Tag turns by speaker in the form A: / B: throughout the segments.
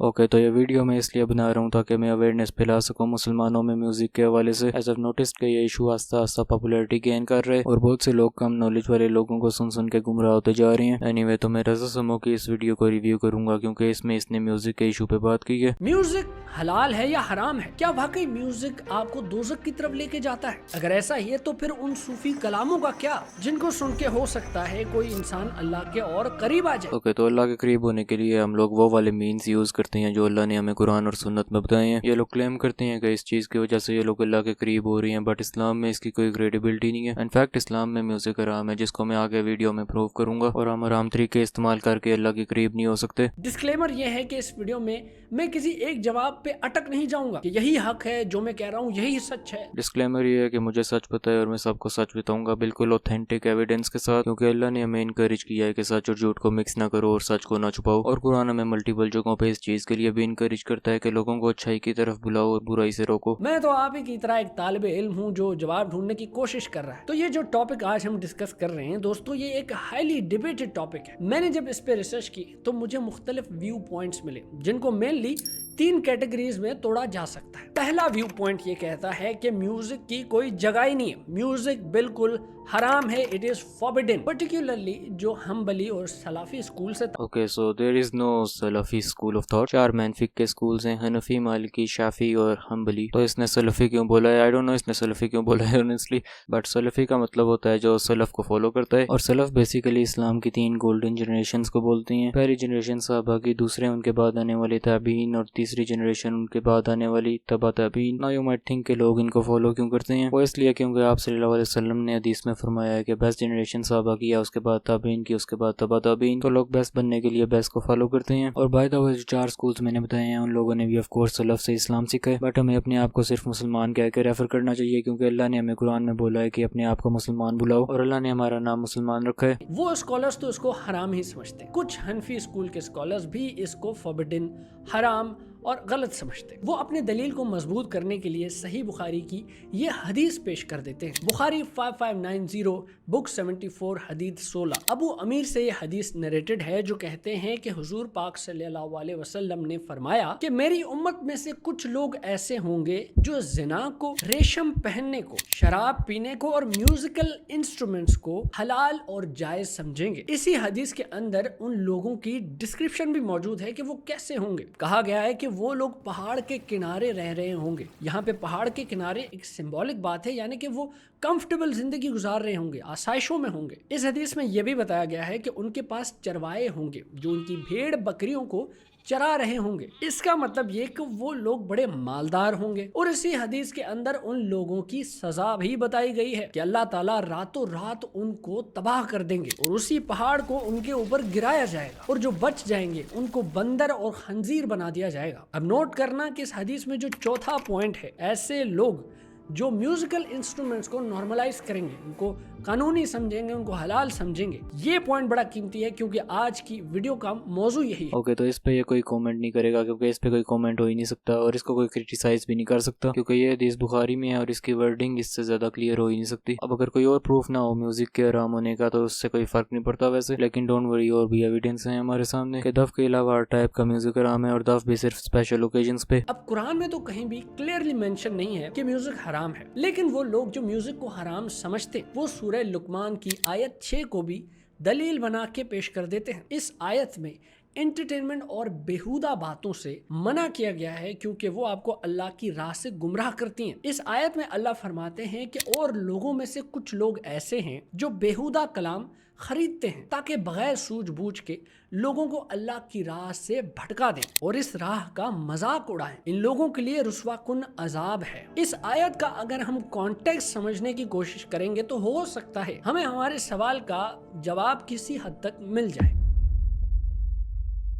A: Okay, तो ये video मैं इसलिए बना रहा हूँ ताकि मैं अवेयरनेस फैला सकूँ मुसलमानों में म्यूजिक के हवाले से। एज ऑफ नोटिस कि ये इशू आस्ता आस्ता पॉपुलैरिटी गेन कर रहे हैं और बहुत से लोग कम नॉलेज वाले लोगों को सुन सुन के गुमराह होते जा रहे हैं। एनीवे, तो मैं रज़ा समो की इस वीडियो को रिव्यू करूंगा क्योंकि इसमें इसने म्यूजिक के इशू पे बात की है।
B: म्यूजिक हलाल है या हराम है? क्या वाकई म्यूजिक आपको दोज़ख की तरफ लेके जाता है? अगर ऐसा ही है तो फिर उन सूफी कलामों का क्या, जिनको सुन के हो सकता है कोई इंसान अल्लाह के और करीब आ जाए।
A: ओके, तो अल्लाह के करीब होने के लिए हम लोग वो वाले मीन्स यूज करते हैं जो अल्लाह ने हमें कुरान और सुन्नत में बताए हैं। ये लोग क्लेम करते हैं कि इस चीज की वजह से ये लोग अल्लाह के करीब हो रही हैं, बट इस्लाम में इसकी कोई क्रेडिबिलिटी नहीं है। इनफैक्ट इस्लाम में म्यूजिक हराम है, जिसको मैं आगे वीडियो में प्रूव करूंगा, और हम हराम तरीके इस्तेमाल करके अल्लाह के करीब नहीं हो सकते।
B: डिस्क्लेमर ये है कि इस वीडियो में मैं किसी एक जवाब पे अटक नहीं जाऊंगा कि यही हक है, जो मैं कह रहा हूँ यही सच है।
A: डिस्क्लेमर ये है कि मुझे सच पता है और मैं सबको सच बताऊंगा, बिल्कुल ऑथेंटिक एविडेंस के साथ, क्योंकि अल्लाह ने हमें इनकरेज किया है कि सच और झूठ को मिक्स ना करो और सच को ना छुपाओ। और कुरान हमें मल्टीपल जगहों पे इस चीज के लिए भी इनकरेज करता है कि लोगों को अच्छाई की तरफ बुलाओ और बुराई से रोको।
B: मैं तो आप ही की तरह एक तालिबे इल्म हूँ जो जवाब ढूंढने की कोशिश कर रहा है। तो ये जो टॉपिक आज हम डिस्कस कर रहे हैं दोस्तों, ये एक हाईली डिबेटेड टॉपिक है। मैंने जब इस पे रिसर्च की तो मुझे मुख्तलिफ व्यू पॉइंट्स मिले, जिनको मेनली 3 कैटेगरीज में तोड़ा जा सकता है। पहला व्यू पॉइंट ये कहता है कि म्यूजिक की कोई जगह ही नहीं है, म्यूजिक बिल्कुल हराम है, इट इज फॉरबिडन, पर्टिकुलरली जो हम्बली और सलाफी स्कूल से।
A: Okay, so there is no Salafi school of thought. 4 main फिक के स्कूल्स हैं, हनफी, मालिकी, शाफी और हम्बली। तो इसने सलफी क्यों बोला है? आई डोंट नो इसने सलफी क्यों बोला है ऑनेस्टली, बट सलफी का मतलब होता है जो सलफ को फॉलो करता है। और सलफ बेसिकली इस्लाम की 3 गोल्डन जनरेशंस को बोलती हैं। पहली जनरेशन सहाबा की, दूसरे उनके बाद आने वाले ताबीन, और तीसरी जनरेशन उनके बाद आने वाली तबा ताबीन। नाउ यू माइट थिंक के लोग इनको फॉलो क्यों करते हैं? वो इसलिए क्योंकि आप सल्लल्लाहु अलैहि वसल्लम ने हदीस में फरमाया है कि बेस्ट जनरेशन सहाबा की, या उसके बाद ताबीन की, उसके बाद तबा ताबीन। तो लोग बेस्ट बनने के लिए बेस्ट को फॉलो करते हैं। और बाय द वे जो 4 स्कूल्स मैंने बताए हैं उन लोगों ने भी ऑफ कोर्स सलफ से इस्लाम सीखा है, बट हमें अपने आप को सिर्फ मुसलमान कह के रेफर करना चाहिए, क्योंकि अल्लाह ने हमें कुरान में बोला है कि अपने आप को मुसलमान बुलाओ, और अल्लाह ने हमारा नाम मुसलमान रखा है।
B: वो स्कॉलर्स तो इसको हराम ही समझते हैं, कुछ हनफी स्कूल के स्कॉलर्स भी इसको फॉरबिडन, हराम और गलत समझते हैं। वो अपने दलील को मजबूत करने के लिए सही बुखारी की ये हदीस पेश कर देते हैं। बुखारी 5590 बुक 74 हदीस 16। अबू अमीर से ये हदीस नरेटेड है जो कहते हैं कि हुजूर पाक सल्लल्लाहु अलैहि वसल्लम ने फरमाया कि मेरी उम्मत में से कुछ लोग ऐसे होंगे जो जिना को, रेशम पहनने को, शराब पीने को और म्यूजिकल इंस्ट्रूमेंट्स को हलाल और जायज समझेंगे। इसी हदीस के अंदर उन लोगों की डिस्क्रिप्शन भी मौजूद है कि वो कैसे होंगे। कहा गया है कि वो लोग पहाड़ के किनारे रह रहे होंगे। यहाँ पे पहाड़ के किनारे एक सिंबॉलिक बात है, यानी कि वो कंफर्टेबल जिंदगी गुजार रहे होंगे, आसाइशों में होंगे। इस हदीस में यह भी बताया गया है कि उनके पास चरवाए होंगे जो उनकी भेड़ बकरियों को चरा रहे होंगे। इसका मतलब ये कि वो लोग बड़े मालदार होंगे। और इसी हदीस के अंदर उन लोगों की सजा भी बताई गई है कि अल्लाह ताला रातों रात उनको तबाह कर देंगे और उसी पहाड़ को उनके ऊपर गिराया जाएगा, और जो बच जाएंगे उनको बंदर और खंजीर बना दिया जाएगा। अब नोट करना कि इस हदीस में जो चौथा पॉइंट है, ऐसे लोग जो म्यूजिकल इंस्ट्रूमेंट्स को नॉर्मलाइज करेंगे, उनको कानूनी समझेंगे, उनको हलाल समझेंगे, ये पॉइंट बड़ा कीमती है क्योंकि आज की वीडियो का मौजू यही है।
A: ओके, तो इस पे ये कोई कमेंट नहीं करेगा क्योंकि इस पे कोई कमेंट हो ही नहीं सकता, और इसको कोई क्रिटिसाइज भी नहीं कर सकता क्योंकि ये हदीस बुखारी में है और इसकी वर्डिंग इससे ज्यादा क्लियर हो ही नहीं सकती। अब अगर कोई और प्रूफ ना हो म्यूजिक के हराम होने का तो उससे कोई फर्क नहीं पड़ता वैसे, लेकिन डोंट वरी, और भी एविडेंस है हमारे सामने कि दफ के अलावा हर टाइप का म्यूजिक हराम है, और दफ भी सिर्फ स्पेशल ओकेजन्स पे।
B: अब कुरान में तो कहीं भी क्लियरली मेंशन नहीं है कि म्यूजिक हराम है, लेकिन वो लोग जो म्यूजिक को हराम समझते वो सूरह लुकमान की आयत 6 को भी दलील बना के पेश कर देते हैं। इस आयत में एंटरटेनमेंट और बेहुदा बातों से मना किया गया है क्योंकि वो आपको अल्लाह की राह से गुमराह करती हैं। इस आयत में अल्लाह फरमाते हैं कि और लोगों में से कुछ लोग ऐसे हैं जो बेहुदा कलाम खरीदते हैं ताकि बगैर सूझबूझ के लोगों को अल्लाह की राह से भटका दें और इस राह का मजाक उड़ाएं। इन लोगों के लिए रुस्वाकुन अजाब है। इस आयत का अगर हम कॉन्टेक्स्ट समझने की कोशिश करेंगे तो हो सकता है हमें हमारे सवाल का जवाब किसी हद तक मिल जाए।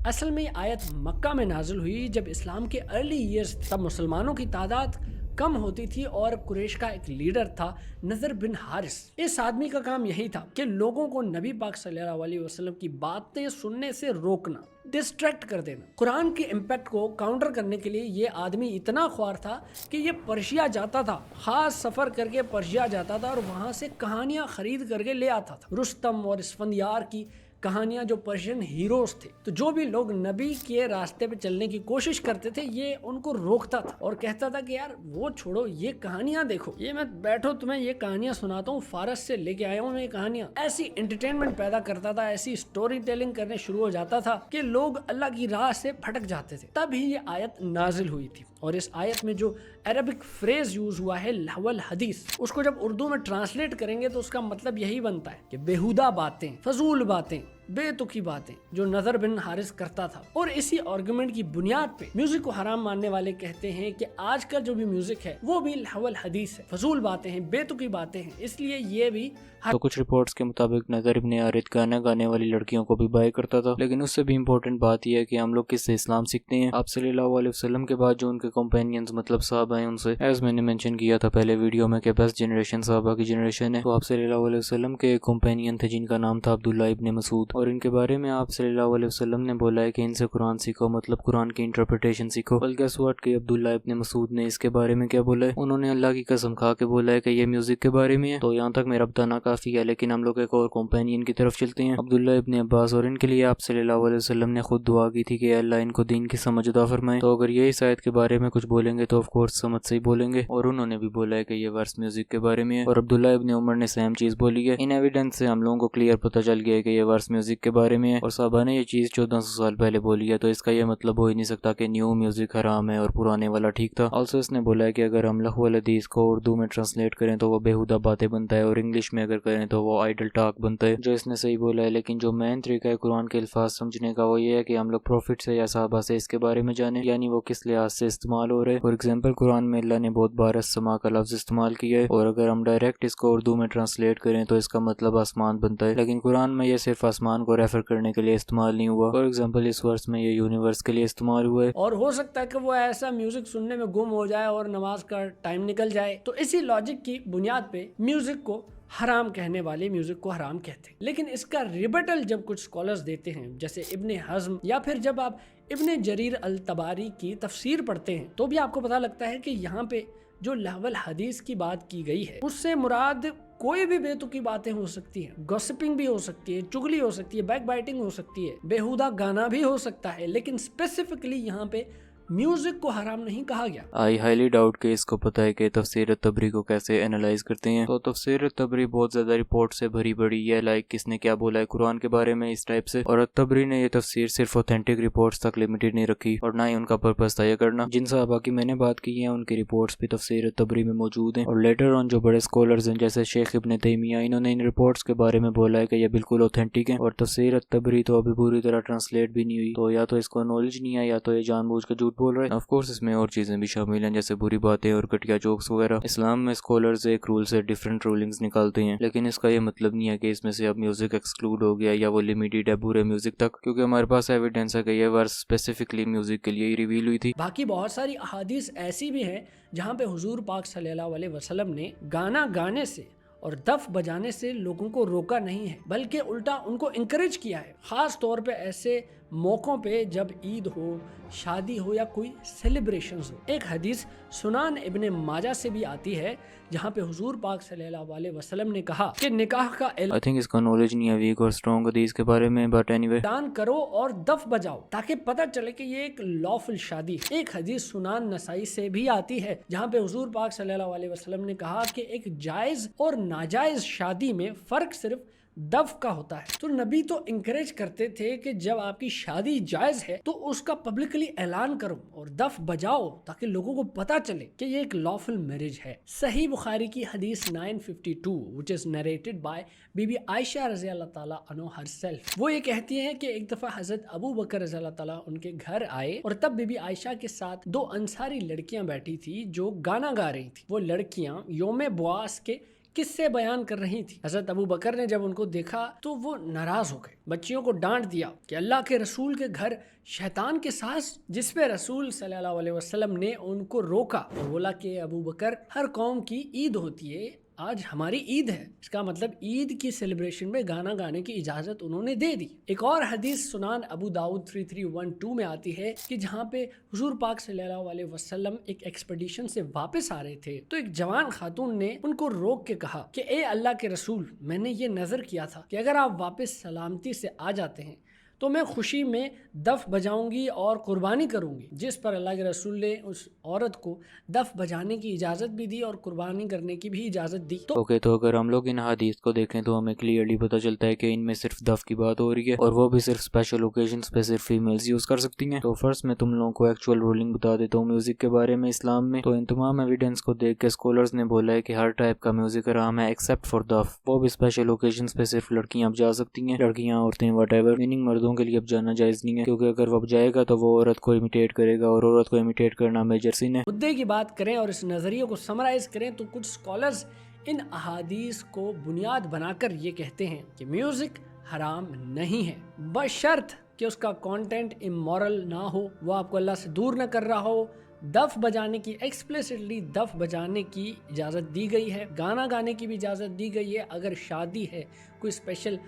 B: असल में ये आयत मक्का में नाजिल हुई जब इस्लाम के अर्ली ईयर्स, तब मुसलमानों की तादाद कम होती थी और कुरैश का एक लीडर था नजर बिन हारिस। इस आदमी का काम यही था कि लोगों को नबी पाक सल्लल्लाहु अलैहि वसल्लम की बातें सुनने से रोकना, डिस्ट्रैक्ट कर देना। कुरान के इम्पैक्ट को काउंटर करने के लिए ये आदमी इतना ख्वार था कि ये पर्शिया जाता था, खास सफर करके पर्शिया जाता था और वहां से कहानियां खरीद करके ले आता था। रुस्तम और इस्फंदियार की कहानियां जो पर्शियन हीरोज थे। तो जो भी लोग नबी के रास्ते पे चलने की कोशिश करते थे ये उनको रोकता था और कहता था कि यार वो छोड़ो, ये कहानियां देखो, ये मैं बैठो तुम्हें ये कहानियां सुनाता हूँ, फारस से लेके आया हूँ मैं ये कहानियां। ऐसी एंटरटेनमेंट पैदा करता था, ऐसी स्टोरी टेलिंग करने शुरू हो जाता था कि लोग अल्लाह की राह से भटक जाते थे। तब ही ये आयत नाजिल हुई थी और इस आयत में जो अरबिक फ्रेज यूज हुआ है लहवल हदीस, उसको जब उर्दू में ट्रांसलेट करेंगे तो उसका मतलब यही बनता है कि बेहुदा बातें, फजूल बातें, बेतुकी बातें जो नजर बिन हारिस करता था। और इसी आर्गुमेंट की बुनियाद पे म्यूजिक को हराम मानने वाले कहते हैं कि आज का जो भी म्यूजिक है वो भी लहवल हदीस है, फजूल बातें हैं, बेतुकी बातें हैं, इसलिए ये भी
A: तो कुछ रिपोर्ट्स के मुताबिक नज़र इब्ने हारिस गाना गाने वाली लड़कियों को भी बाय करता था। लेकिन उससे भी इम्पोर्टेंट बात यह है कि हम लोग किससे इस्लाम सीखते हैं। आप सल्लल्लाहु अलैहि वसल्लम के बाद जो उनके कंपेनियंस मतलब साहबा हैं उनसे, एज मैंने मेंशन किया था पहले वीडियो में कि बेस्ट जनरेशन साहबा की जनरेशन है। तो आप सल्लल्लाहु अलैहि वसल्लम के कंपेनियन थे जिनका नाम था अब्दुल्ला इब्ने मसूद, और इनके बारे में आप सल्लल्लाहु अलैहि वसल्लम ने बोला है कि इनसे कुरान सीखो, मतलब कुरान की इंटरप्रिटेशन सीखो। बल्कि सुअट के अब्दुल्ला इब्ने मसूद ने इसके बारे में क्या बोला है, उन्होंने अल्लाह की कसम खा के बोला है कि ये म्यूजिक के बारे में है। तो यहाँ तक मेरा बताना काफी है, लेकिन हम लोग एक और कंपेनियन की तरफ चलते हैं, अब्दुल्ला इब्ने अब्बास। और इनके लिए आप सल्लल्लाहु अलैहि वसल्लम ने खुद दुआ की थी कि अल्लाह इनको दीन की समझ अता फरमाए। तो अगर ये इस आयत के बारे में कुछ बोलेंगे तो ऑफ कोर्स समझ से ही बोलेंगे, और उन्होंने भी बोला है कि ये वर्स म्यूजिक के बारे में है। और अब्दुल्ला इब्ने उमर ने सेम चीज बोली है। इन एविडेंस से हम लोगों को क्लियर पता चल गया है कि ये वर्स म्यूजिक के बारे में है, और साहबा ने ये चीज 1400 साल पहले बोली है। तो इसका ये मतलब हो ही नहीं सकता कि न्यू म्यूजिक हराम है और पुराने वाला ठीक था। ऑल्सो इसने बोला है कि अगर हम लहवल हदीस को उर्दू में ट्रांसलेट करें तो वो बेहुदा बातें बनता है, और इंग्लिश में अगर करें तो वो आइडल टॉक बनता है, जो इसने सही बोला है। लेकिन जो मेन तरीका है कुरान के अल्फाज समझने का वो ये है कि हम लोग प्रॉफिट से या साहबा से इसके बारे में जाने, यानी वो किस लिहाज से इस्तेमाल हो रहे हैं। फॉर एग्जाम्पल कुरान में अल्लाह ने बहुत बार समा का लफ्ज इस्तेमाल किया है, और अगर हम डायरेक्ट इसको उर्दू में ट्रांसलेट करें तो इसका मतलब आसमान बनता है, लेकिन कुरान में ये सिर्फ आसमान को रेफर करने के लिए इस्तेमाल नहीं हुआ। फॉर एग्जाम्पल इस वर्स में ये यूनिवर्स के लिए इस्तेमाल हुआ है।
B: और हो सकता है कि वो ऐसा म्यूजिक सुनने में गुम हो जाए और नमाज का टाइम निकल जाए। तो इसी लॉजिक की बुनियाद पे म्यूजिक को हराम कहने वाले म्यूजिक को हराम कहते हैं। लेकिन इसका रिबटल जब कुछ स्कॉलर्स देते हैं, जैसे इब्ने हज़्म या फिर जब आप इब्ने जरीर अल तबारी की तफसीर पढ़ते हैं, तो भी आपको पता लगता है कि यहाँ पे जो लहवल हदीस की बात की गई है उससे मुराद कोई भी बेतुकी बातें हो सकती है, गॉसिपिंग भी हो सकती है, चुगली हो सकती है, बैक बाइटिंग हो सकती है, बेहुदा गाना भी हो सकता है, लेकिन स्पेसिफिकली यहाँ पे म्यूजिक को हराम नहीं कहा गया।
A: आई हाईली डाउट कि इसको पता है कि तफसीर तबरी को कैसे एनालाइज करते हैं। तो तफसीर तबरी बहुत ज्यादा रिपोर्ट से भरी पड़ी है, लाइक किसने क्या बोला है कुरान के बारे में इस टाइप से। और तबरी ने ये तफसीर सिर्फ ऑथेंटिक रिपोर्ट्स तक लिमिटेड नहीं रखी, और ना ही उनका पर्पस था ये करना। जिन साहबा की मैंने बात की है उनकी रिपोर्ट्स भी तफसीर तबरी में मौजूद हैं, और लेटर ऑन जो बड़े स्कॉलर्स हैं जैसे शेख इब्ने तैमिया, इन्होंने इन रिपोर्ट्स के बारे में बोला है कि ये बिल्कुल ऑथेंटिक है। और तफसीर तबरी तो अभी पूरी तरह ट्रांसलेट भी नहीं हुई, तो या तो इसको नॉलेज नहीं है या तो ये जानबूझ के झूठ बोल रहे हैं। ऑफ कोर्स में और चीजें भी शामिल हैं जैसे बुरी बातें और घटिया जोक्स वगैरह। इस्लाम में स्कॉलर्स एक रूल से डिफरेंट रूलिंग्स निकालते हैं, लेकिन इसका ये मतलब नहीं है कि इसमें से अब म्यूजिक एक्सक्लूड हो गया या वो लिमिटेड है बुरे म्यूजिक तक, क्योंकि हमारे पास एविडेंस है कि ये वर्स स्पेसिफिकली म्यूजिक के लिए ही रिवील हुई थी।
B: बाकी बहुत सारी अहादीस ऐसी भी हैं जहाँ पे हुजूर पाक सल्लल्लाहु अलैहि वसल्लम ने गाना गाने से और दफ बजाने से लोगों को रोका नहीं है, बल्कि उल्टा उनको इंकरेज किया है। खास तौर पे ऐसे मौक़ों पे जब ईद हो, शादी हो या कोई सेलिब्रेशंस हो। एक हदीस सुनान इब्ने माजा से भी आती है जहाँ पे हुजूर पाक सल्लल्लाहु अलैहि वसल्लम ने कहा कि निकाह का
A: आई थिंक इसका नॉलेज नहीं है वीक और स्ट्रॉन्ग हदीस के बारे में, बट एनीवे
B: दान करो और दफ बजाओ ताकि पता चले कि ये एक लॉफुल शादी है। एक हदीस सुनान नसाई से भी आती है जहाँ पे हुजूर पाक सल्लल्लाहु अलैहि वसल्लम ने कहा कि एक जायज और नाजायज शादी में फर्क सिर्फ दफ का होता है। तो नबी तो इंकरेज करते थे कि जब आपकी शादी जायज है तो उसका पब्लिकली ऐलान करो और दफ बजाओ ताकि लोगों को पता चले कि ये एक लॉफुल मैरिज है। सही बुखारी की हदीस 952 व्हिच इज नरेटेड बाय बीबी आयशा रज़ी अल्लाह ताला अन्हा हरसेल्फ। वो ये कहती हैं कि एक दफा हजरत अबू बकर रज़ी अल्लाह ताला उनके घर आए और तब बीबी आयशा के साथ दो अंसारी लड़कियां बैठी थी जो गाना गा रही थी। वो लड़कियां योम बुआस के किस्से बयान कर रही थी। हजरत अबू बकर ने जब उनको देखा तो वो नाराज हो गए, बच्चियों को डांट दिया कि अल्लाह के रसूल के घर शैतान के सास, जिस पे रसूल सल्लल्लाहु अलैहि वसल्लम ने उनको रोका और बोला कि अबू बकर, हर कौम की ईद होती है, आज हमारी ईद है, इसका मतलब ईद की सेलिब्रेशन में गाना गाने की इजाजत उन्होंने दे दी। एक और हदीस सुनान अबू दाऊद 3312 में आती है कि जहाँ पे हुजूर पाक सल्लल्लाहु अलैहि वसल्लम एक एक्सपेडिशन से वापस आ रहे थे, तो एक जवान खातून ने उनको रोक के कहा कि ए अल्लाह के रसूल, मैंने ये नजर किया था कि अगर आप वापस सलामती से आ जाते हैं तो मैं खुशी में दफ बजाऊंगी और कुर्बानी करूंगी। जिस पर अल्लाह के रसूल ने उस औरत को दफ बजाने की इजाज़त भी दी और कुर्बानी करने की भी इजाज़त दी।
A: तो अगर हम लोग इन हदीस को देखें तो हमें क्लियरली पता चलता है कि इनमें सिर्फ दफ की बात हो रही है और वो भी सिर्फ स्पेशल ओकेजन्स पे सिर्फ फीमेल्स यूज़ कर सकती हैं। तो फर्स्ट मैं तुम लोगों को एक्चुअल रूलिंग बता देता हूँ म्यूज़िक के बारे में इस्लाम में। तो इन तमाम एविडेंस को देख के स्कॉलर्स ने बोला है कि हर टाइप का म्यूज़िक हराम है एक्सेप्ट फॉर दफ। वो भी स्पेशल ओकेजन्स पे सिर्फ लड़कियाँ बजा सकती हैं, लड़कियाँ औरतें वटेवर, मीनिंग मर्दों के लिए बजाना जायज़ नहीं है, क्योंकि अगर वो बजाएगा तो वो औरत को इमिटेट करेगा और औरत को इमिटेट करना मेजर सिन है।
B: मुद्दे की बात करें और इस नज़रिए को समराइज करें तो कुछ स्कॉलर्स इन अहादीस को बुनियाद बनाकर ये कहते हैं कि म्यूजिक हराम नहीं है, बशर्त कि उसका कंटेंट इमोरल ना हो, वो आपको अल्लाह से दूर न कर रहा हो। दफ बजाने की एक्सप्लिसिटली दफ बजाने की इजाज़त दी गई है, गाना गाने की भी इजाज़त दी गई है। अगर शादी है, कोई स्पेशल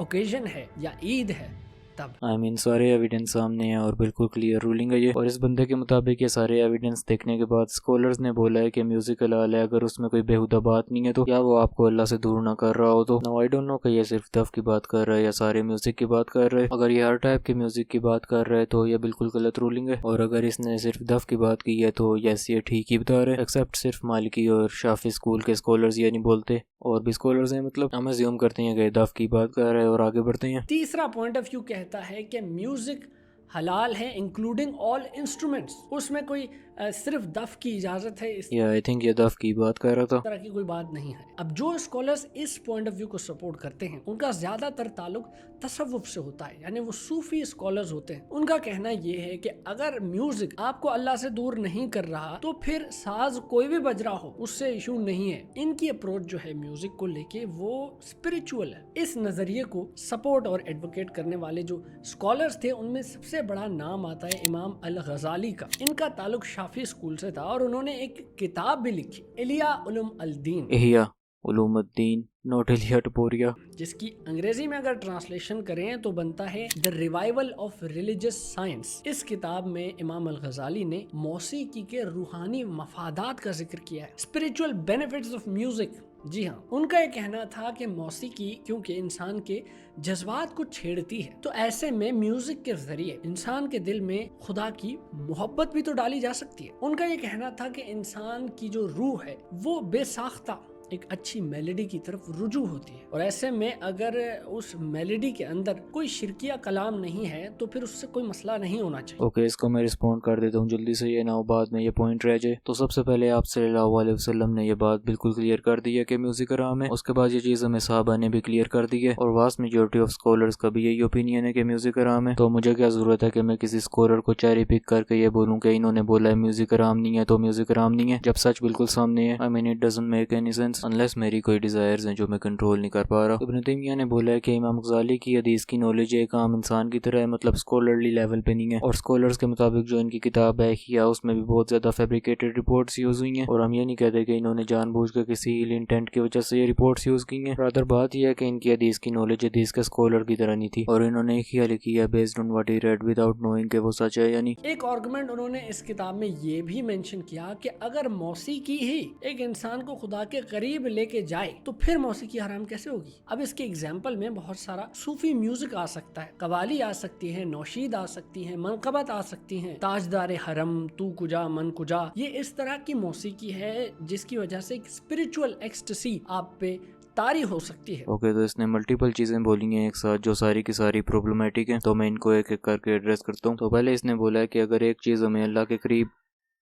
B: ओकेजन है या ईद है तब।
A: सारे एविडेंस सामने हैं और बिल्कुल क्लियर रूलिंग है ये। और इस बंदे के मुताबिक ये सारे एविडेंस देखने के बाद स्कॉलर्स ने बोला है कि म्यूजिक हलाल है अगर उसमें कोई बेहुदा बात नहीं है तो, या वो आपको अल्लाह से दूर ना कर रहा हो तो। नाउ आई डोंट नो कि ये सिर्फ दफ की बात कर रहा है या सारे म्यूजिक की बात कर रहा है। अगर ये हर टाइप के म्यूजिक की बात कर रहा है तो ये बिल्कुल गलत रूलिंग है, और अगर इसने सिर्फ दफ की बात की है तो यस ये ठीक ही बता रहे हैं। एक्सेप्ट सिर्फ मालिकी और शाफी स्कूल के स्कॉलर्स ये नहीं बोलते, और भी स्कॉलर्स हैं, मतलब हम अज्यूम करते हैं कि दफ की बात कर रहे हैं और आगे बढ़ते हैं।
B: तीसरा पॉइंट ऑफ व्यू कहता है कि म्यूजिक हलाल है इंक्लूडिंग ऑल इंस्ट्रूमेंट्स, उसमें कोई सिर्फ दफ की इजाजत है, इस
A: आई थिंक ये दफ की बात कर रहा था,
B: तरह की कोई बात नहीं है। अब जो स्कॉलर्स इस पॉइंट ऑफ व्यू को सपोर्ट करते हैं उनका ज्यादातर ताल्लुक तसव्वुफ से होता है, यानी वो सूफी स्कॉलर्स होते हैं। उनका कहना ये है कि अगर म्यूजिक आपको अल्लाह से दूर नहीं कर रहा तो फिर साज कोई भी बज रहा हो उससे इशू नहीं है। इनकी अप्रोच जो है म्यूजिक को लेके वो स्पिरिचुअल है। इस नजरिए को सपोर्ट और एडवोकेट करने वाले जो स्कॉलर्स थे उनमें सबसे बड़ा नाम आता है इमाम अल गजाली का। इनका ताल्लुक शाफी स्कूल से था और उन्होंने एक किताब भी लिखी, इलिया उलूम अल दीन,
A: इहिया उलूमुद्दीन नॉट इलिया टपोरिया,
B: जिसकी अंग्रेजी में अगर ट्रांसलेशन करें तो बनता है the revival of religious science. इस किताब में इमाम अल गजाली ने मौसीकी के रूहानी मफादात का जिक्र किया है, स्पिरिचुअल बेनिफिट्स ऑफ म्यूजिक। जी हाँ, उनका ये कहना था कि मौसीकी क्योंकि इंसान के जज्बात को छेड़ती है, तो ऐसे में म्यूजिक के जरिए इंसान के दिल में खुदा की मोहब्बत भी तो डाली जा सकती है। उनका ये कहना था कि इंसान की जो रूह है वो बेसाख्ता एक अच्छी मेलोडी की तरफ रुजू होती है, और ऐसे में अगर उस मेलोडी के अंदर कोई शिरकिया कलाम नहीं है तो फिर उससे कोई मसला नहीं होना चाहिए।
A: ओके, इसको मैं रिस्पॉन्ड कर देता हूँ जल्दी से, ये ना हो बाद में ये पॉइंट रह जाए। तो सबसे पहले आप सल्लल्लाहु अलैहि वसल्लम ने ये बात बिल्कुल क्लियर कर दी है कि म्यूजिक हराम है। उसके बाद ये चीज़ हमें साहबा ने भी क्लियर कर दी है, और वास्ट मेजॉरिटी ऑफ स्कॉलर्स का भी यही ओपिनियन है कि म्यूजिक हराम है। तो मुझे क्या जरूरत है कि मैं किसी स्कॉलर को चेरी पिक करके ये बोलूँ कि इन्होंने बोला है म्यूजिक हराम नहीं है तो म्यूजिक हराम नहीं है, जब सच बिल्कुल सामने है। I mean it doesn't make any sense unless मेरी कोई डिजायर्स हैं जो मैं कंट्रोल नहीं कर पा रहा। इब्न तैमिया ने बोला है कि इमाम गजाली की हदीस की नॉलेज एक आम इंसान की तरह है, मतलब स्कॉलरली लेवल पे नहीं है। और स्कॉलर्स के मुताबिक जो इनकी किताब है या उसमें भी बहुत ज्यादा फैब्रिकेटेड रिपोर्ट्स यूज हुई हैं, और हम ये नहीं कहते कि इन्होंने जानबूझकर किसी इल इंटेंट की वजह से ये रिपोर्ट्स यूज की हैं। रादर बात यह है कि इनकी हदीस की नॉलेज हदीस के स्कॉलर की तरह नहीं थी, और इन्होंने एक ही लिखी है based on what he red without knowing कि वो सच है या नहीं।
B: एक आर्गुमेंट उन्होंने इस किताब में ये भी मेंशन किया कि अगर मौसीकी ही एक इंसान को खुदा के करीब लेके जाए तो फिर मौसीकी हराम कैसे होगी। अब इसके एग्जाम्पल में बहुत सारा सूफी म्यूजिक आ सकता है, कवाली आ सकती है, नौशीद आ सकती है, मनकबत आ सकती है, ताजदार हरम, तू कुजा मन कुजा, ये इस तरह की मौसीकी है जिसकी वजह से एक स्पिरिचुअल एक्सटेसी आप पे तारी हो सकती है।
A: ओके, तो इसने मल्टीपल चीजें बोली हैं एक साथ जो सारी की सारी प्रॉब्लमेटिक हैं, तो मैं इनको एक एक करके एड्रेस करता हूँ। तो पहले इसने बोला है कि अगर एक चीज हमें अल्लाह के करीब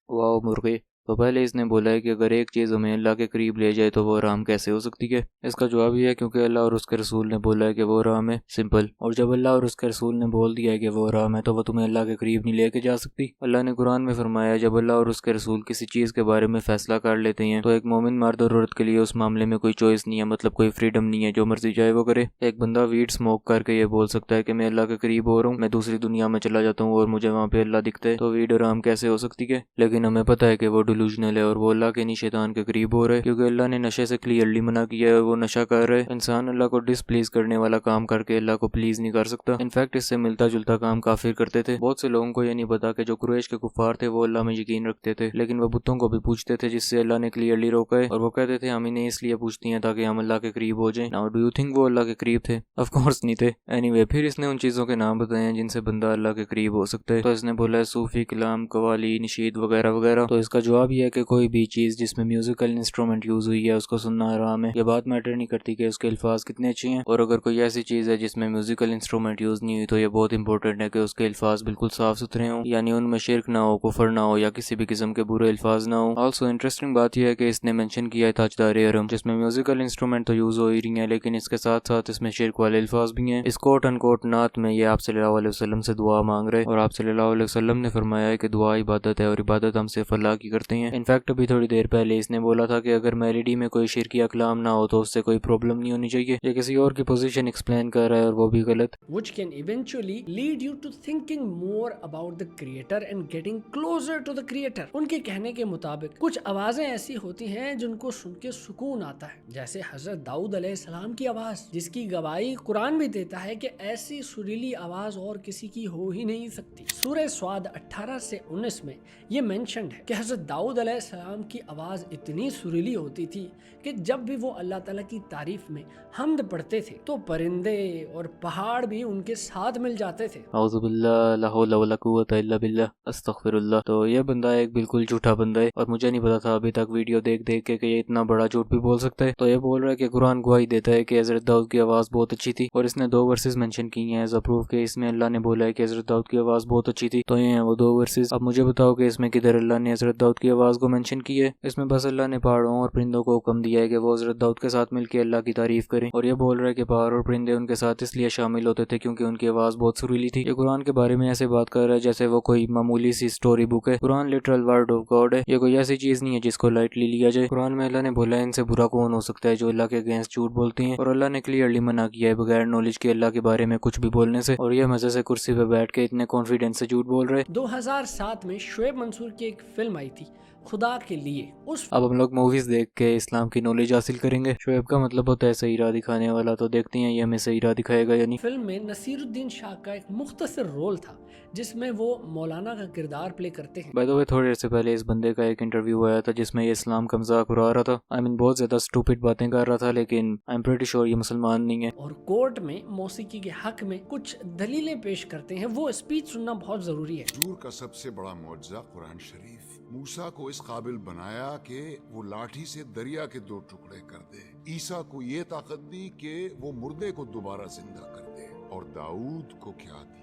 A: वाओ मुर्गे तो पहले इसने बोला है कि अगर एक चीज़ हमें अल्लाह के करीब ले जाए तो वो हराम कैसे हो सकती है। इसका जवाब ये है क्योंकि अल्लाह और उसके रसूल ने बोला है कि वो हराम है, सिंपल। और जब अल्लाह और उसके रसूल ने बोल दिया है कि वो हराम है तो वो तुम्हें अल्लाह के करीब नहीं लेके जा सकती। अल्लाह ने कुरान में फरमाया जब अल्लाह और उसके रसूल किसी चीज़ के बारे में फैसला कर लेते हैं तो एक मोमिन मर्द और औरत के लिए उस मामले में कोई चॉइस नहीं है, मतलब कोई फ्रीडम नहीं है, जो मर्जी चाहे वो करे। एक बंदा वीड स्मोक करके ये बोल सकता है कि मैं अल्लाह के करीब हो रहा हूँ, मैं दूसरी दुनिया में चला जाता हूँ और मुझे वहाँ पे अल्लाह दिखता है, तो वीड हराम कैसे हो सकती है। लेकिन हमें पता है कि वो डिलूजनल है और वो अल्लाह के नहीं शैतान के करीब हो रहे हैं, क्योंकि अल्लाह ने नशे से क्लियरली मना किया है और वो नशा कर रहे हैं। इंसान अल्लाह को डिसप्लीज करने वाला काम करके अल्लाह को प्लीज नहीं कर सकता। इनफैक्ट इससे मिलता जुलता काम काफिर करते थे। बहुत से लोगों को ये नहीं पता कि जो कुरैश के कुफार थे वो अल्लाह में यकीन रखते थे, लेकिन वो बुतों को भी पूछते थे, जिससे अल्लाह ने क्लियरली रोका है। और वो कहते थे हम इन्हें इसलिए पूछती हैं ताकि हम अल्लाह के करीब हो जाएं। नाउ डू यू थिंक वो अल्लाह के करीब थे? ऑफ कोर्स नहीं थे। एनीवे, फिर इसने उन चीजों के नाम बताए हैं जिनसे बंदा अल्लाह के करीब हो सकता है। तो इसने बोला है सूफी कलाम, कवाली, नशीद वगैरह वगैरह। तो इसका जवाब यह है कि कोई भी चीज जिसमें म्यूजिकल इंस्ट्रूमेंट यूज हुई है उसको सुनना हराम है। यह बात मैटर नहीं करती कि उसके अल्फाज कितने अच्छे हैं, और अगर कोई ऐसी चीज है जिसमें म्यूजिकल इंस्ट्रूमेंट यूज नहीं हुई तो ये बहुत इंपॉर्टेंट है कि उसके अल्फाज बिल्कुल साफ सुथरे हों, यानी उनमें शिर्क ना हो, कुफर ना हो या किसी भी किस्म के बुरे अल्फाज ना हो। ऑल्सो इंटरेस्टिंग बात यह है कि इसने मेंशन किया है ताजदारे हरम, जिसमें म्यूजिकल इंस्ट्रूमेंट तो यूज हो ही रही है, लेकिन इसके साथ साथ इसमें शिर्क वाले अल्फाज भी हैं। इस कोट अनकोट नात में ये आप सल्लल्लाहु अलैहि वसल्लम से दुआ मांग रहे, और आप सल्लल्लाहु अलैहि वसल्लम ने फरमाया है कि दुआ इबादत है और इबादत हम सिर्फ अल्लाह की करते हैं। इनफैक्ट अभी थोड़ी देर पहले इसने बोला था कि अगर मेलोडी में कोई शिरकी कलाम ना हो तो उससे कोई प्रॉब्लम नहीं होनी चाहिए। ये किसी और की पोजीशन एक्सप्लेन कर रहा है और वो भी गलत।
B: Which can eventually lead you to thinking more about the creator and getting closer to the creator। उनके कहने के मुताबिक कुछ आवाजें ऐसी होती हैं जिनको सुन के सुकून आता है, जैसे हजरत दाऊद अलैहिस्सलाम की आवाज, जिसकी गवाही कुरान भी देता है कि ऐसी सुरीली आवाज और किसी की हो ही नहीं सकती। सूरह स्वाद 18 से 19 में ये मेंशन्ड है कि हजरत दाऊद अलैहिस्सलाम की आवाज इतनी सुरीली होती थी कि जब भी वो अल्लाह ताला की तारीफ में हम्द पढ़ते थे तो परिंदे और पहाड़ भी उनके साथ मिल जाते थे।
A: औज़ुबिल्लाह, ला हौला वला कुव्वता इल्ला बिल्लाह, अस्तगफिरुल्लाह। तो ये बंदा एक बिल्कुल झूठा बंदा है और मुझे नहीं पता था अभी तक वीडियो देख देख के कि ये इतना बड़ा झूठ भी बोल सकता है। तो ये बोल रहा है कि कुरान गवाही देता है कि हजरत दाऊद की आवाज़ बहुत अच्छी थी, और इसने 2 वर्सेस मेंशन किए हैं एज अ प्रूफ कि इसमें अल्लाह ने बोला है कि हजरत दाऊद की आवाज़ बहुत अच्छी थी। तो ये हैं वो 2 वर्सेस। अब मुझे बताओ कि इसमें किधर अल्लाह ने हजरत दाऊद की आवाज़ को मेंशन किया है? इसमें बस अल्लाह ने पहाड़ों और परिंदों को हुक्म दिया है कि वो हजरत दाऊद के साथ मिलकर अल्लाह की तारीफ करें, और ये बोल रहा है कि पहाड़ और परिंदे उनके साथ इसलिए शामिल होते थे क्योंकि उनकी आवाज़ बहुत सुरीली थी। ये कुरान के बारे में ऐसे बात कर रहा है जैसे वो कोई मामूली सी स्टोरी बुक है। Quran literal word of God है, ये कोई ऐसी चीज नहीं है जिसको लाइटली लिया जाए। कुरान में अल्लाह ने बोला है इनसे बुरा कौन हो सकता है जो अल्लाह के अगेंस्ट झूठ बोलते हैं, और अल्लाह ने क्लियरली मना किया है बगैर नॉलेज के अल्लाह के बारे में कुछ भी बोलने से, और ये मजे से कुर्सी पे बैठ के इतने कॉन्फिडेंस से झूठ बोल रहे।
B: 2007 में शोएब मंसूर की एक फिल्म आई थी खुदा के लिए। उस
A: अब हम लोग मूवीज देख के इस्लाम की नॉलेज हासिल करेंगे। शोएब का मतलब होता है सही राह दिखाने वाला, तो देखते हैं ये हमें सही राह दिखाएगा या नहीं।
B: फिल्म में नसीरुद्दीन शाह का एक मुख्तसर रोल था जिसमें वो मौलाना का किरदार प्ले करते हैं।
A: बाय द वे थोड़ी देर से पहले इस बंदे का एक इंटरव्यू आया था जिसमें ये इस्लाम का मजाक उड़ा रहा था। आई मीन बहुत ज्यादा स्टूपिड बातें कर रहा था, लेकिन आई एम प्रीटी श्योर ये मुसलमान नहीं है।
B: और कोर्ट में मौसीकी के हक में कुछ दलीलें पेश करते हैं, वो स्पीच सुनना बहुत जरूरी है।
C: हुजूर का सबसे बड़ा मौजज़ा कुरान शरीफ मूसा को इस काबिल बनाया कि वो लाठी से दरिया के 2 टुकड़े कर दे, ईसा को ये ताकत दी कि वो मुर्दे को दोबारा जिंदा कर दे, और दाऊद को क्या दिया?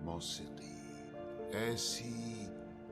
C: मौसीकी, ऐसी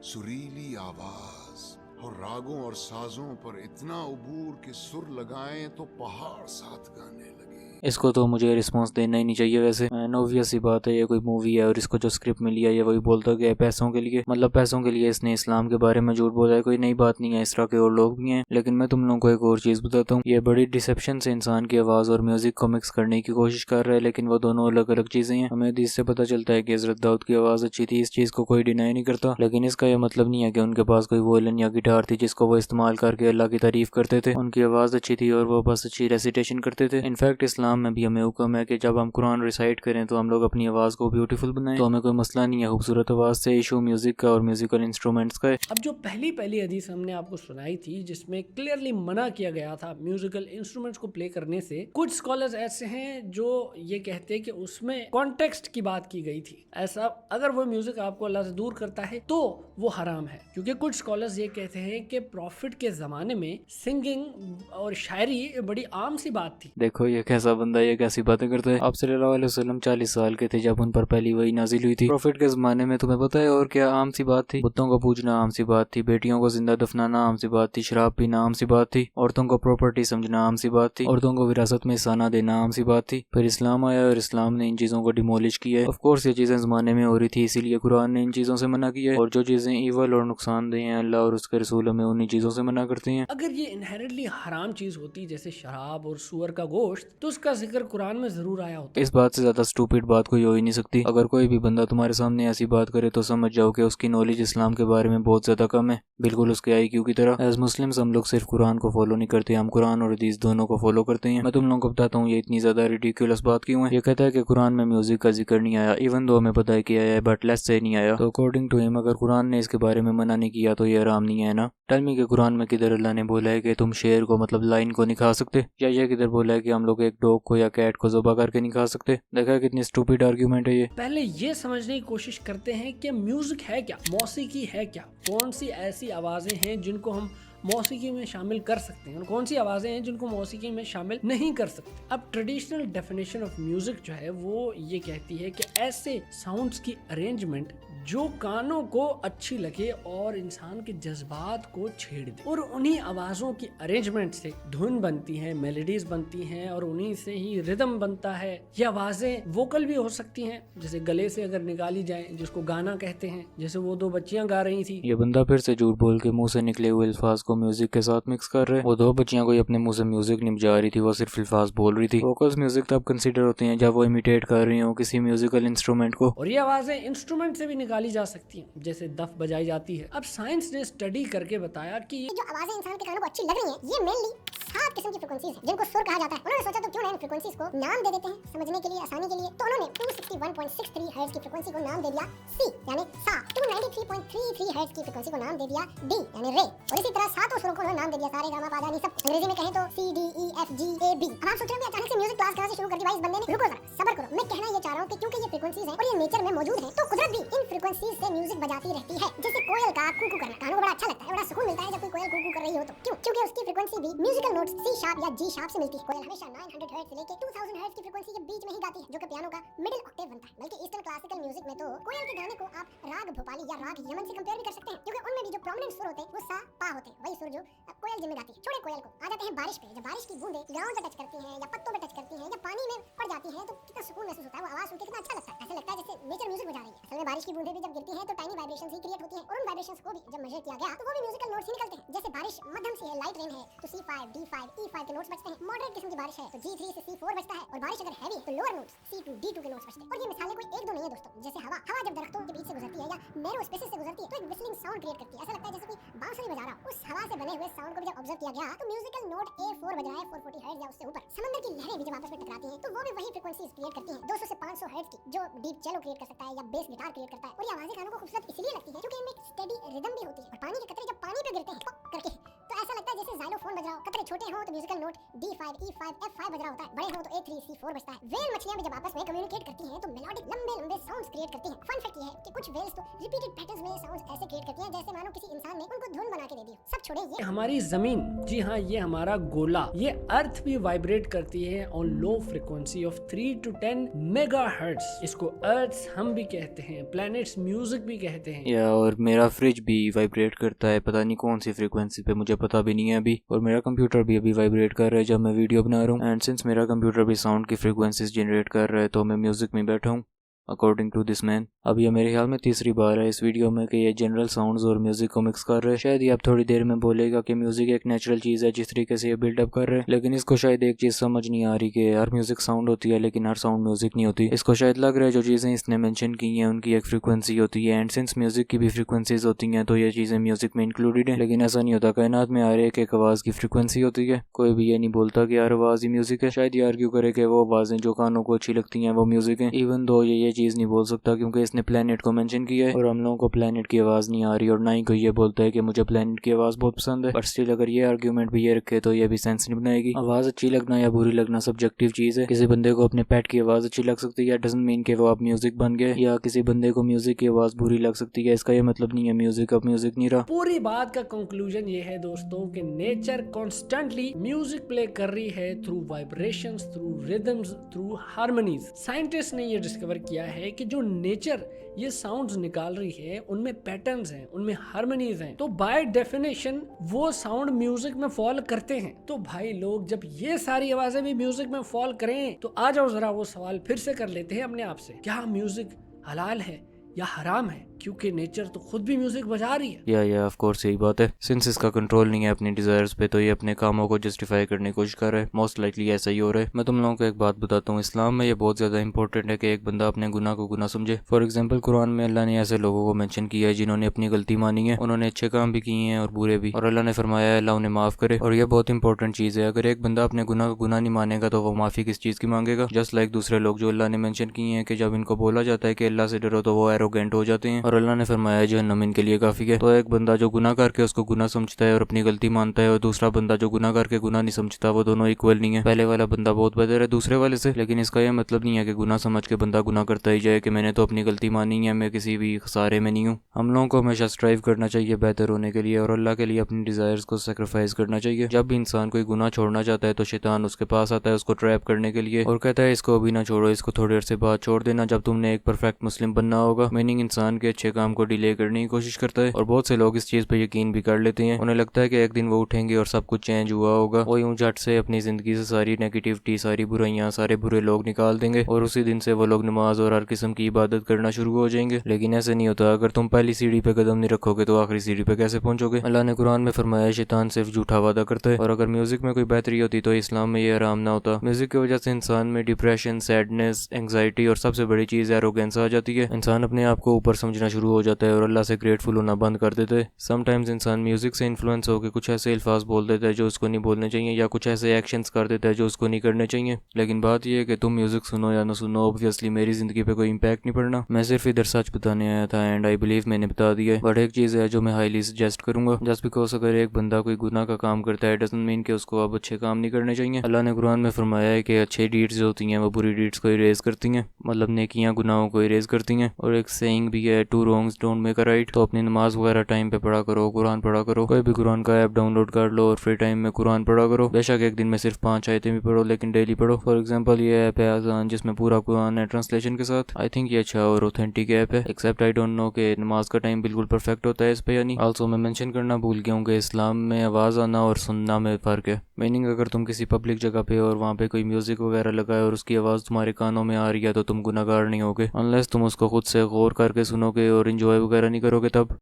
C: सुरीली आवाज और रागों और साजों पर इतना उबूर के सुर लगाएं तो पहाड़ साथ गाने लगे।
A: इसको तो मुझे रिस्पांस देना ही नहीं चाहिए। वैसे ऑब्वियस सी बात है, ये कोई मूवी है और इसको जो स्क्रिप्ट मिली है ये वही बोलता गया है पैसों के लिए, मतलब पैसों के लिए इसने इस्लाम के बारे में झूठ बोला है। कोई नई बात नहीं है, इस तरह के और लोग भी हैं। लेकिन मैं तुम लोगों को एक और चीज़ बताता हूँ, ये बड़ी डिसेप्शन से इंसान की आवाज़ और म्यूजिक को मिक्स करने की कोशिश कर रहा है, लेकिन वो दोनों अलग अलग चीज़ें हैं। हमें इससे पता चलता है कि हजरत दाऊद की आवाज़ अच्छी थी, इस चीज़ को कोई डिनाई नहीं करता, लेकिन इसका यह मतलब नहीं है कि उनके पास कोई वोलन या गिटार थी जिसको वो इस्तेमाल करके अल्लाह की तारीफ करते थे। उनकी आवाज़ अच्छी थी और वो बस अच्छी रेसिटेशन करते थे। इनफैक्ट इस्लाम में भी हमें हुक्म है कि जब हम कुरान रिसाइट करें तो हम लोग अपनी आवाज़ को ब्यूटीफुल बनाएं। तो हमें कोई मसला नहीं है खूबसूरत आवाज़ से, इशू म्यूजिक का और म्यूजिकल इंस्ट्रूमेंट्स का है।
B: अब जो पहली हदीस हमने आपको सुनाई थी जिसमें क्लियरली मना किया गया था म्यूजिकल इंस्ट्रूमेंट्स को प्ले करने से, कुछ स्कॉलर्स ऐसे हैं जो ये कहते हैं कि उसमें कॉन्टेक्स्ट की बात की गई थी। ऐसा अगर वो म्यूजिक आपको अल्लाह से दूर करता है तो वो हराम है, क्योंकि कुछ स्कॉलर्स ये कहते हैं कि प्रॉफिट के जमाने में सिंगिंग और शायरी बड़ी आम सी बात थी।
A: देखो ये कैसा बंदा, ये कैसी बातें करता है। आप सल्लल्लाहु अलैहि वसल्लम 40 साल के थे जब उन पर पहली वही नाजिल हुई थी। प्रॉफिट के जमाने में तुम्हें पता है और क्या आम सी बात थी? बुतों को पूजना आम सी बात थी, बेटियों को जिंदा दफनाना आम सी बात थी, शराब पीना आम सी बात थी, औरतों को प्रॉपर्टी समझना आम सी बात थी, औरतों को विरासत में हिस्सा देना आम सी बात थी। फिर इस्लाम आया और इस्लाम ने इन चीजों को डिमोलिश किया है। ऑफ कोर्स ये चीजें जमाने में हो रही थी, इसीलिए कुरान ने इन चीजों से मना किया है, और जो चीजें ईवल और नुकसानदेह हैं अल्लाह और उसके रसूल हमें उन्हीं चीजों से मना करते हैं।
B: अगर ये इनहेरेंटली हराम चीज होती जैसे शराब और सुअर का गोश्त तो उसका जिक्र कुरान में जरूर आया होता।
A: इस बात से ज्यादा स्टूपिड बात कोई हो ही नहीं सकती। अगर कोई भी बंदा तुम्हारे सामने ऐसी बात करे तो समझ जाओ कि उसकी नॉलेज इस्लाम के बारे में बहुत ज्यादा कम है। बिल्कुल उसके IQ की तरह। एज मुस्लिम्स हम लोग सिर्फ कुरान को फॉलो नहीं करते, हम कुरान और हदीस दोनों को फॉलो करते हैं। मैं तुम लोगों को बताता हूँ ये इतनी ज्यादा रिडिकुलस बात क्यों है। ये कहता है कि कुरान में म्यूजिक का जिक्र नहीं आया, इवन दो हमें पता है कि आया है, बट लेट्स से नहीं आया। तो अकॉर्डिंग टू हिम अगर कुरान ने इसके बारे में मना नहीं किया तो ये हराम नहीं है ना। टेल मी कि कुरान में किधर अल्लाह ने बोला है कि तुम शेर को मतलब लाइन को नहीं खा सकते, या ये किधर बोला है कि हम लोग एक डॉग को या कैट को ज़ुबा करके नहीं खा सकते। देखा है कितनी स्टूपिड आर्ग्यूमेंट है ये।
B: पहले ये समझने की कोशिश करते हैं कि म्यूजिक है क्या, मौसीकी है क्या, कौन सी ऐसी आवाजें हैं जिनको हम मौसीकी में शामिल कर सकते हैं और कौन सी आवाज़ें हैं जिनको मौसीकी में शामिल नहीं कर सकते। अब ट्रेडिशनल डेफिनेशन ऑफ म्यूजिक जो है वो ये कहती है कि ऐसे साउंड्स की अरेंजमेंट जो कानों को अच्छी लगे और इंसान के जज्बात को छेड़ दे, और उन्हीं आवाज़ों की अरेंजमेंट से धुन बनती है, मेलोडीज बनती हैं और उन्हीं से ही रिदम बनता है। ये आवाज़ें वोकल भी हो सकती हैं, जैसे गले से अगर निकाली जाए जिसको गाना कहते हैं, जैसे वो दो बच्चियां गा रही थी।
A: ये बंदा फिर से झूठ बोल के मुंह से निकले हुए अल्फाज को म्यूजिक के साथ मिक्स कर रहे हैं। वो दो बच्चियां कोई अपने मुंह से म्यूजिक नहीं बजा रही थी, वो सिर्फ अल्फाज बोल रही थी। वोकल्स म्यूजिक तब कंसिडर होते हैं जब वो इमिटेट कर रही हो किसी म्यूजिकल इंस्ट्रूमेंट को,
B: और ये आवाज़ें इंस्ट्रूमेंट से भी निकाली जा सकती हैं, जैसे दफ बजाई जाती है। अब साइंस ने स्टडी करके बताया कि ये
D: जो आवाजें इंसान के कानों को अच्छी लग रही हैं, ये मेनली 7 किस्म की फ्रीक्वेंसीज हैं जिनको सुर कहा जाता है। उन्होंने सोचा तो क्यों ना इन फ्रीक्वेंसीज को नाम दे देते हैं समझने के लिए, आसानी के लिए। तो उन्होंने 261.63 हर्ट्ज की फ्रीक्वेंसी को नाम दे दिया सी यानी सा, 293.33 हर्ट्ज की फ्रीक्वेंसी को नाम दे दिया डी यानी रे, और इसी तरह सातों सुरों को उन्होंने नाम दे दिया सा रे गा मा पा धा नी सब। अंग्रेजी में कहें तो C D E F G A B. अब आप सोच रहे हैं अचानक से म्यूजिक क्लास कहाँ से शुरू कर दी भाई इस बंदे ने? रुको जरा, सब्र करो। मैं कहना ये चाह रहा हूँ कि क्योंकि ये फ्रीक्वेंसीज हैं और ये नेचर में मौजूद हैं, तो कुदरत भी इन फ्रीक्वेंसीज से म्यूजिक बजाती रहती है। जैसे कोयल का कूकू करना कानों को बड़ा अच्छा लगता है, बड़ा सुकून मिलता है जब कोई कोयल कूकू कर रही हो तो। क्यों? क्योंकि उसकी फ्रीक्वेंसी भी म्यूजिकल नोट्स सी शार्प या जी शार्प से मिलती है। कोयल हमेशा 900 हर्ट्ज से लेके 2000 हर्ट्ज की फ्रीक्वेंसी के बीच में ही गाती है, जो कि पियानो का मिडिल ऑक्टेव बनता है। बल्कि ईस्टर्न क्लासिकल म्यूजिक में तो कोयल के गाने को आप राग भोपाली या राग यमन से कंपेयर भी कर सकते हैं, क्योंकि उनमें भी जो प्रोमिनेंट सुर होते हैं वो सा पा होते हैं, वही सुर जो कोयल जिनमें गाती है। छोड़े कोयल को, आ जाते हैं बारिश पे। जब बारिश की बूंदें ग्राउंड पे टच करती हैं या पत्तों पे टच करती हैं या पानी में पड़ जाती हैं तो कितना सुकून महसूस होता है। वो आवाज सुन के कितना अच्छा लगता है, ऐसा लगता है जैसे नेचर म्यूजिक बजा रही है। असल में बारिश की बूंदें भी जब गिरती हैं तो टाइनी वाइब्रेशंस ही क्रिएट होती हैं, और उन वाइब्रेशंस को भी जब मेजर किया गया तो वो भी म्यूजिकल नोट्स ही निकलते हैं। जैसे बारिश मध्यम सी है, लाइट रेन है, तो C5, D5, E5 के नोट्स बजते हैं। मॉडरेट किस्म की बारिश है तो G3 से C4 बजता है, और बारिश अगर हैवी है तो लोअर नोट्स C2, D2 के नोट्स बजते हैं। और ये मिसालें कोई एक दो नहीं है दोस्तों। जैसे हवा जब दरख्तों के बीच से गुजरती है या नैरो स्पेसेस से गुजरती है तो एक विस्लिंग साउंड क्रिएट करती है, ऐसा लगता है जैसे कोई बांसुरी बजा रहा हो। उस हवा से बने हुए साउंड को भी जब ऑब्जर्व किया गया तो म्यूजिकल नोट A4 बज रहा है 440 हर्ट्ज या उससे ऊपर। समंदर की लहरें भी जब आपस में टकराती हैं तो वो भी वही फ्रीक्वेंसीज क्रिएट करती हैं, 200 से 500 हर्ट्ज की, जो डीप चेलो क्रिएट कर सकता है या बेस गिटार क्रिएट करता है। और ये आवाजें कानों को खूबसूरत इसलिए लगती है क्योंकि इनमें एक स्टेडी रिदम भी होती है। और पानी के कतरे जब पानी पे गिरते हैं पॉप करके तो ऐसा लगता है जैसे ज़ाइलोफोन बज रहा हो। कतरे छोटे हो तो musical note D5, E5, F5 बज रहा होता है, बड़े हो तो A3, C4 बजता है। वेल मछलियां भी जब आपस में कम्युनिकेट करती हैं तो मेलोडिक लंबे साउंड्स क्रिएट करती हैं। फन फैक्ट ये है कि कुछ वेल्स तो रिपीटेड पैटर्न्स में साउंड्स ऐसे क्रिएट करती हैं जैसे मानो किसी इंसान ने उनको धुन बना के दे दी हो। सब छोड़े ये
B: हमारी जमीन, जी हाँ ये हमारा गोला, ये अर्थ भी वाइब्रेट करती है on low frequency of 3 to 10 megahertz. इसको अर्थ हम भी कहते हैं, प्लैनेट्स म्यूजिक भी कहते हैं।
A: या और मेरा फ्रिज भी वाइब्रेट करता है, पता नहीं कौन सी फ्रीक्वेंसी पे, मुझे पता भी नहीं है अभी। और मेरा कंप्यूटर भी अभी वाइब्रेट कर रहा है जब मैं वीडियो बना रहा हूँ। एंड सिंस मेरा कंप्यूटर भी साउंड की फ्रीक्वेंसीज जनरेट कर रहा है तो मैं म्यूजिक में बैठा हूँ अकॉर्डिंग टू दिस मैन। अब ये मेरे ख्याल में तीसरी बार है इस वीडियो में कि ये जनरल साउंड्स और म्यूजिक को मिक्स कर रहे हैं। शायद ये अब थोड़ी देर में बोलेगा कि म्यूजिक एक नेचुरल चीज़ है जिस तरीके से ये बिल्डअप कर रहे हैं, लेकिन इसको शायद एक चीज़ समझ नहीं आ रही कि हर म्यूजिक साउंड होती है लेकिन हर साउंड म्यूजिक नहीं होती। इसको शायद लग रहा है जो चीज़ें इसने मेंशन की हैं उनकी एक फ्रीक्वेंसी होती है, एंड सिंस म्यूजिक की भी फ्रीक्वेंसीज होती हैं तो ये चीज़ें म्यूजिक में इंक्लूडेड हैं, लेकिन ऐसा नहीं होता। कायनात में हर एक आवाज़ की फ्रीक्वेंसी होती है, कोई भी ये नहीं बोलता कि हर आवाज़ ही म्यूजिक है। शायद ये आर्ग्यू करे कि वो आवाज़ें जो कानों को अच्छी लगती हैं वो म्यूजिक है, इवन दो ये चीज़ नहीं बोल सकता क्योंकि इसने प्लेनेट को मेंशन किया है और हम लोगों को प्लेनेट की आवाज़ नहीं आ रही, और ना ही कोई ये बोलता है कि मुझे प्लेनेट की आवाज़ बहुत पसंद है। बट स्टिल अगर ये आर्ग्यूमेंट भी ये रखे तो ये भी सेंस नहीं बनाएगी। आवाज़ अच्छी लगना या बुरी लगना सब्जेक्टिव चीज़ है। किसी बंदे को अपने पेट की आवाज़ अच्छी लग सकती है, डजंट मीन कि वो आप म्यूजिक बन गए, या किसी बंदे को म्यूजिक की आवाज़ बुरी लग सकती है, इसका ये मतलब नहीं है म्यूजिक अब म्यूजिक नहीं रहा।
B: पूरी बात का कंक्लूजन ये है दोस्तों कि नेचर कॉन्स्टेंटली म्यूजिक प्ले कर रही है through vibrations, through rhythms, through harmonies. Scientist ने ये डिस्कवर किया है कि जो नेचर ये साउंड्स निकाल रही है उनमें पैटर्न्स हैं, उनमें हार्मनीज हैं, तो बाय डेफिनेशन वो साउंड म्यूजिक में फॉल करते हैं। तो भाई लोग जब ये सारी आवाजें भी म्यूजिक में फॉल करें तो आ जाओ जरा वो सवाल फिर से कर लेते हैं अपने आप से, क्या म्यूजिक हलाल है या हराम है? क्योंकि नेचर तो खुद भी म्यूजिक बजा रही है।
A: या ऑफ कोर्स यही बात है। सिंस इसका कंट्रोल नहीं है अपनी डिजायर्स पे, तो ये अपने कामों को जस्टिफाई करने की कोशिश कर रहा है। मोस्ट लाइकली ऐसा ही हो रहा है। मैं तुम लोगों को एक बात बताता हूँ, इस्लाम में ये बहुत ज्यादा इंपॉर्टेंट है कि एक बंदा अपने गुनाह को गुनाह समझे। फॉर एग्जाम्पल कुरान में अल्लाह ने ऐसे लोगों को मेंशन किया है जिन्होंने अपनी गलती मानी है, उन्होंने अच्छे काम भी किए हैं और बुरे भी, और अल्लाह ने फरमाया है अल्लाह उन्हें माफ करे। और ये बहुत इंपॉर्टेंट चीज है। अगर एक बंदा अपने गुनाह को गुनाह नहीं मानेगा तो वो माफी किस चीज की मांगेगा? जस्ट लाइक दूसरे लोग जो अल्लाह ने मेंशन किए हैं कि जब इनको बोला जाता है कि अल्लाह से डरो तो वो एरोगेंट हो जाते हैं, और अल्लाह ने फरमाया जहन्नम इनके लिए काफी है। तो एक बंदा जो गुनाह करके उसको गुनाह समझता है और अपनी गलती मानता है, और दूसरा बंदा जो गुनाह करके गुनाह नहीं समझता, वो दोनों इक्वल नहीं है। पहले वाला बंदा बहुत बेहतर है दूसरे वाले से, लेकिन इसका यह मतलब नहीं है कि गुनाह समझ के बंदा गुनाह करता ही जाए कि मैंने तो अपनी गलती मानी है, मैं किसी भी खसारे में नहीं हूँ। हम लोगों को हमेशा स्ट्राइव करना चाहिए बेहतर होने के लिए, और अल्लाह के लिए अपनी डिजायर्स को सेक्रीफाइस करना चाहिए। जब भी इंसान कोई गुनाह छोड़ना चाहता है तो शैतान उसके पास आता है उसको ट्रैप करने के लिए, और कहता है इसको अभी ना छोड़ो, इसको थोड़ी देर से बाद छोड़ देना जब तुमने एक परफेक्ट मुस्लिम बनना होगा। मीनिंग इंसान के अच्छे काम को डिले करने की कोशिश करता है, और बहुत से लोग इस चीज पे यकीन भी कर लेते हैं। उन्हें लगता है कि एक दिन वो उठेंगे और सब कुछ चेंज हुआ होगा, वो यूं झट से अपनी जिंदगी से सारी नेगेटिविटी, सारी बुराइयां, सारे बुरे लोग निकाल देंगे, और उसी दिन से वो लोग नमाज और हर किस्म की इबादत करना शुरू हो जाएंगे। लेकिन ऐसे नहीं होता। अगर तुम पहली सीढ़ी पे कदम नहीं रखोगे तो आखिरी सीढ़ी पे कैसे पहुंचोगे? अल्लाह ने कुरान में फरमाया शैतान सिर्फ झूठा वादा करता है। और अगर म्यूजिक में कोई बेहतरी होती तो इस्लाम में ये आराम ना होता। म्यूजिक की वजह से इंसान में डिप्रेशन, सैडनेस, एंग्जाइटी और सबसे बड़ी चीज एरोगेंस आ जाती है। इंसान अपने आप को ऊपर समझना शुरू हो जाता है और अल्लाह से ग्रेटफुल होना बंद कर देता है। समटाइम्स इंसान म्यूजिक से इन्फ्लुएंस होकर कुछ ऐसे अल्फाज बोल देता है जो उसको नहीं बोलने चाहिए, या कुछ ऐसे एक्शंस कर देता है जो उसको नहीं करने चाहिए। लेकिन बात यह है कि तुम म्यूजिक सुनो या ना सुनो, ऑब्वियसली मेरी जिंदगी पे कोई इंपैक्ट नहीं पड़ना। मैं सिर्फ इधर सच बताने आया था, एंड आई बिलीव मैंने बता दिया है। बट एक चीज है जो मैं हाईली सजेस्ट करूंगा, जस्ट बिकॉज अगर एक बंदा कोई गुनाह का काम करता है डजंट मीन कि उसको अब अच्छे काम नहीं करने चाहिए। अल्लाह ने कुरान में फरमाया है कि अच्छी डीड्स जो होती हैं वो बुरी डीड्स को इरेज करती हैं, मतलब नेकियां गुनाहों को इरेज करती हैं। और एक सेइंग भी है, 2 wrongs don't make a right। तो अपनी नमाज वगैरह टाइम पे पढ़ा करो, कुरान पढ़ा करो, कोई भी कुरान का ऐप डाउनलोड कर लो और फ्री टाइम में कुरान पढ़ा करो। बेशक एक दिन में सिर्फ 5 आयतें भी पढ़ो, लेकिन डेली पढ़ो। फॉर एग्जाम्पल ये ऐप है अज़ान, जिसमें पूरा कुरान है ट्रांसलेशन के साथ। आई थिंक ये अच्छा और ऑथेंटिक ऐप है, एक्सेप्ट आई डोंट नो कि नमाज का टाइम बिल्कुल परफेक्ट होता है इस पे या नहीं। आल्सो मैं मेंशन करना भूल गया हूँ कि इस्लाम में आवाज आना और सुनना में फ़र्क है। मीनिंग अगर तुम किसी पब्लिक जगह पे और वहाँ पे कोई म्यूजिक वगैरह लगाए और उसकी आवाज़ तुम्हारे कानों में आ रही है तो तुम गुनाहगार नहीं होगे, अनलेस तुम उसको खुद से गौर करके सुनोगे और इंजॉय वगैरह नहीं करोगे तब।